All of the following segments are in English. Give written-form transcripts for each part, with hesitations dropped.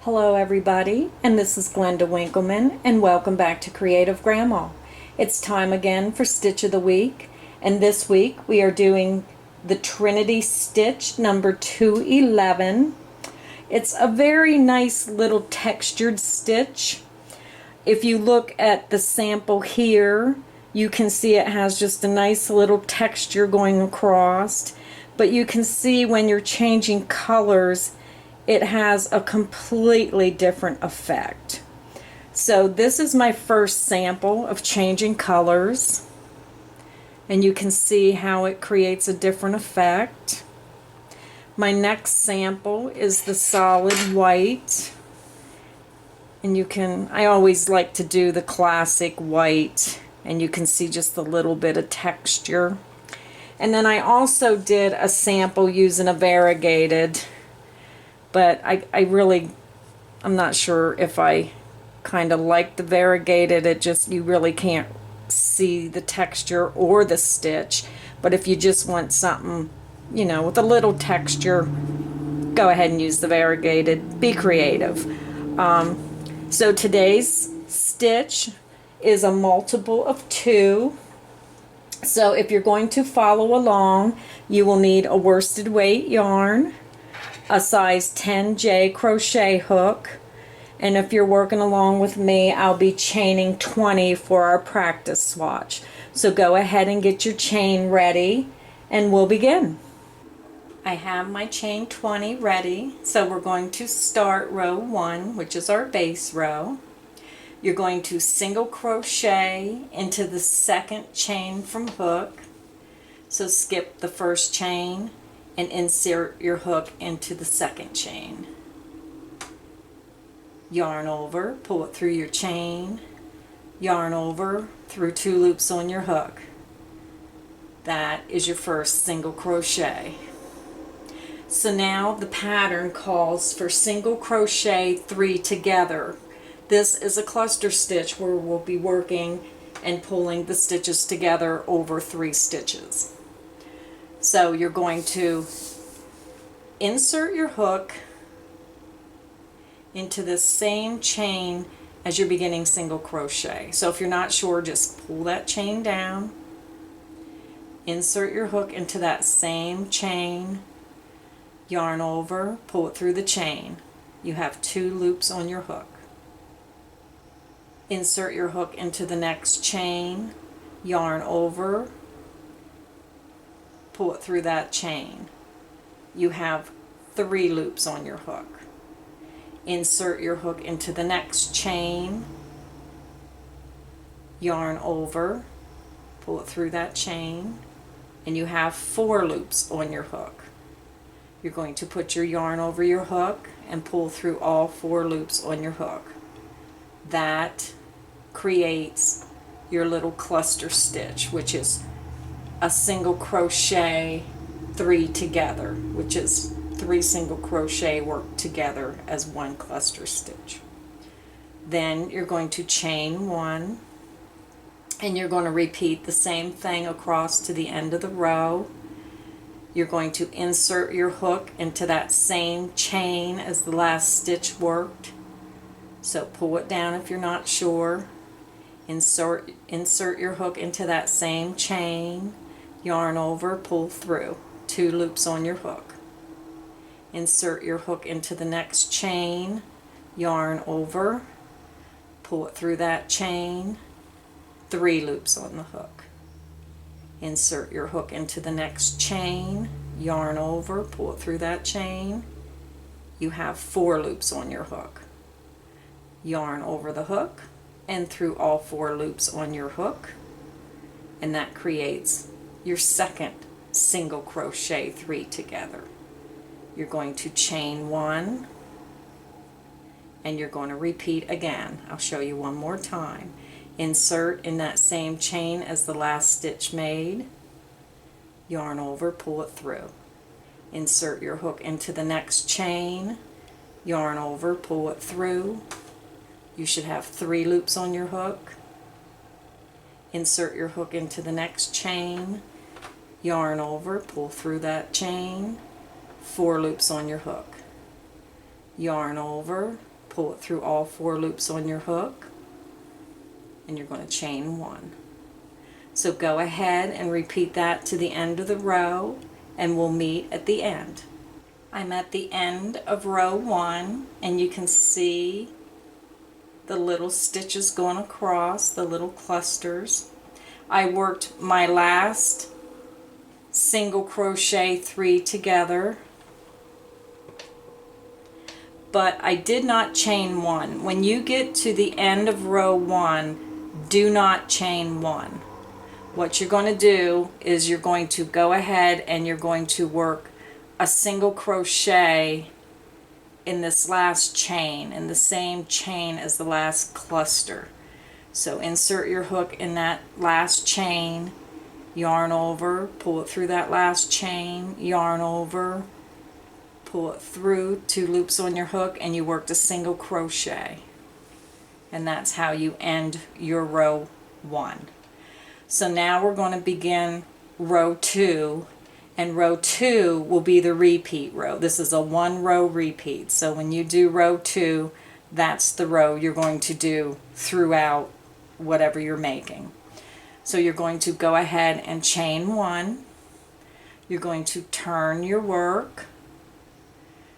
Hello everybody, and this is Glenda Winkleman, and welcome back to Creative Grandma. It's time again for Stitch of the Week, and this week we are doing the Trinity stitch number 211. It's a very nice little textured stitch. If you look at the sample here, you can see it has just a nice little texture going across, but you can see when you're changing colors it has a completely different effect. So this is my first sample of changing colors, and you can see how it creates a different effect. My next sample is the solid white, and I always like to do the classic white, and you can see just a little bit of texture. And then I also did a sample using a variegated, but I'm not sure if I kind of like the variegated. You really can't see the texture or the stitch. But if you just want something, with a little texture, go ahead and use the variegated. Be creative. So today's stitch is a multiple of 2. So if you're going to follow along, you will need a worsted weight yarn, a size 10J crochet hook, and if you're working along with me, I'll be chaining 20 for our practice swatch. So go ahead and get your chain ready and we'll begin. I have my chain 20 ready, so we're going to start row 1, which is our base row. You're going to single crochet into the second chain from hook, so skip the first chain and insert your hook into the second chain. Yarn over, pull it through your chain, yarn over through 2 loops on your hook. That is your first single crochet. So now the pattern calls for single crochet 3 together. This is a cluster stitch where we'll be working and pulling the stitches together over 3 stitches. So you're going to insert your hook into the same chain as your beginning single crochet. So if you're not sure, just pull that chain down, insert your hook into that same chain, yarn over, pull it through the chain. You have 2 loops on your hook. Insert your hook into the next chain, yarn over, pull it through that chain. You have 3 loops on your hook. Insert your hook into the next chain, yarn over, pull it through that chain, and you have 4 loops on your hook. You're going to put your yarn over your hook and pull through all 4 loops on your hook. That creates your little cluster stitch, which is a single crochet 3 together, which is 3 single crochet worked together as 1 cluster stitch. Then you're going to chain 1, and you're going to repeat the same thing across to the end of the row. You're going to insert your hook into that same chain as the last stitch worked. So pull it down if you're not sure. Insert your hook into that same chain, yarn over, pull through, 2 loops on your hook. Insert your hook into the next chain, yarn over, pull it through that chain, 3 loops on the hook. Insert your hook into the next chain, yarn over, pull it through that chain. You have 4 loops on your hook. Yarn over the hook and through all 4 loops on your hook, and that creates your second single crochet 3 together. You're going to chain 1, and you're going to repeat again. I'll show you one more time. Insert in that same chain as the last stitch made, yarn over, pull it through. Insert your hook into the next chain, yarn over, pull it through. You should have 3 loops on your hook. Insert your hook into the next chain, yarn over, pull through that chain, 4 loops on your hook. Yarn over, pull it through all 4 loops on your hook, and you're going to chain 1. So go ahead and repeat that to the end of the row, and we'll meet at the end. I'm at the end of row 1, and you can see the little stitches going across, the little clusters. I worked my last single crochet 3 together, but I did not chain 1. When you get to the end of row 1, do not chain 1. What you're going to do is you're going to go ahead and you're going to work a single crochet in this last chain, in the same chain as the last cluster. So insert your hook in that last chain, yarn over, pull it through that last chain, yarn over, pull it through 2 loops on your hook, and you worked a single crochet. And that's how you end your row 1. So now we're going to begin row 2, and row 2 will be the repeat row. This is a 1 row repeat. So when you do row 2, that's the row you're going to do throughout whatever you're making. So you're going to go ahead and chain 1. You're going to turn your work.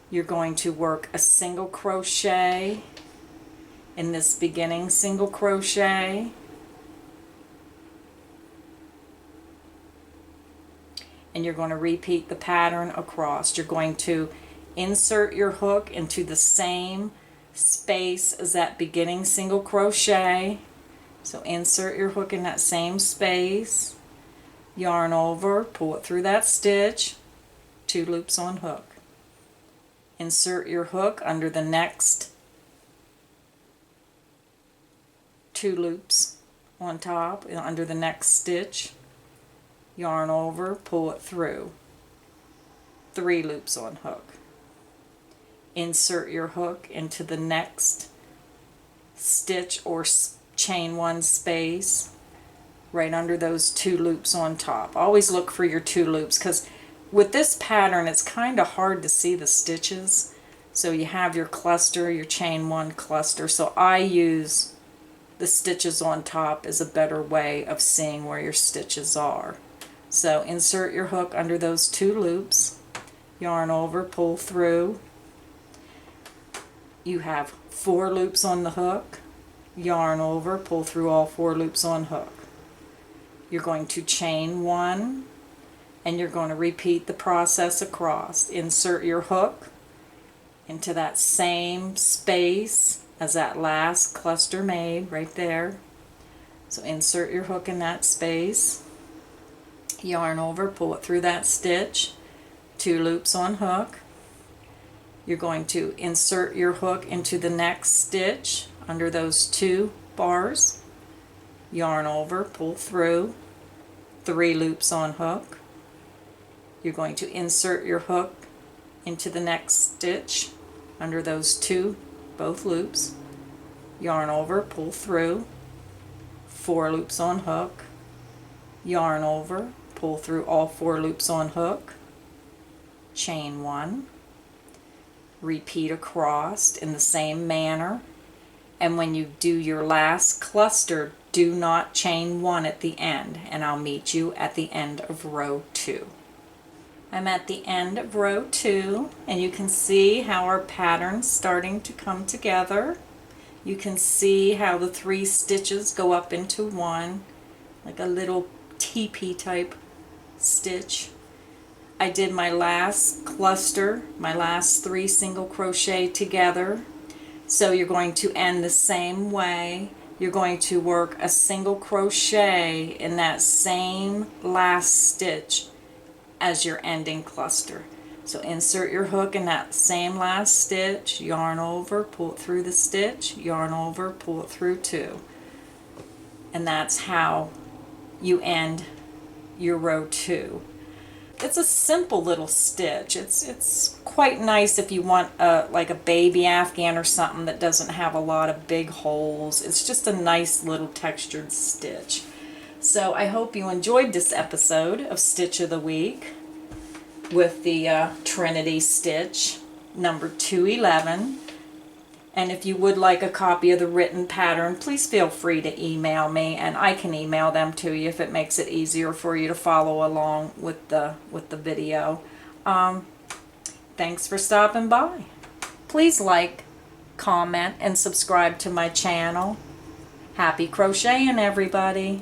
You're going to work a single crochet in this beginning single crochet. And you're going to repeat the pattern across. You're going to insert your hook into the same space as that beginning single crochet. So insert your hook in that same space, yarn over, pull it through that stitch, 2 loops on hook. Insert your hook under the next 2 loops on top, under the next stitch, yarn over, pull it through, 3 loops on hook. Insert your hook into the next stitch or chain 1 space right under those 2 loops on top. Always look for your 2 loops, because with this pattern it's kind of hard to see the stitches. So you have your cluster, your chain 1 cluster. So I use the stitches on top as a better way of seeing where your stitches are. So insert your hook under those 2 loops, yarn over, pull through. You have 4 loops on the hook, yarn over, pull through all 4 loops on hook. You're going to chain 1, and you're going to repeat the process across. Insert your hook into that same space as that last cluster made right there. So insert your hook in that space, yarn over, pull it through that stitch, 2 loops on hook. You're going to insert your hook into the next stitch under those 2 bars, yarn over, pull through, 3 loops on hook. You're going to insert your hook into the next stitch under those 2, both loops, yarn over, pull through, 4 loops on hook, yarn over, pull through all 4 loops on hook, chain 1, repeat across in the same manner, and when you do your last cluster, do not chain 1 at the end, and I'll meet you at the end of row 2. I'm at the end of row 2, and you can see how our pattern's starting to come together. You can see how the 3 stitches go up into 1, like a little teepee type stitch. I did my last cluster, my last 3 single crochet together. So you're going to end the same way. You're going to work a single crochet in that same last stitch as your ending cluster. So insert your hook in that same last stitch, yarn over, pull it through the stitch, yarn over, pull it through 2. And that's how you end your row 2. It's a simple little stitch. It's quite nice if you want like a baby afghan or something that doesn't have a lot of big holes. It's just a nice little textured stitch. So I hope you enjoyed this episode of Stitch of the Week with the Trinity stitch number 211. And if you would like a copy of the written pattern, please feel free to email me, and I can email them to you if it makes it easier for you to follow along with the video. Thanks for stopping by. Please like, comment, and subscribe to my channel. Happy crocheting, everybody!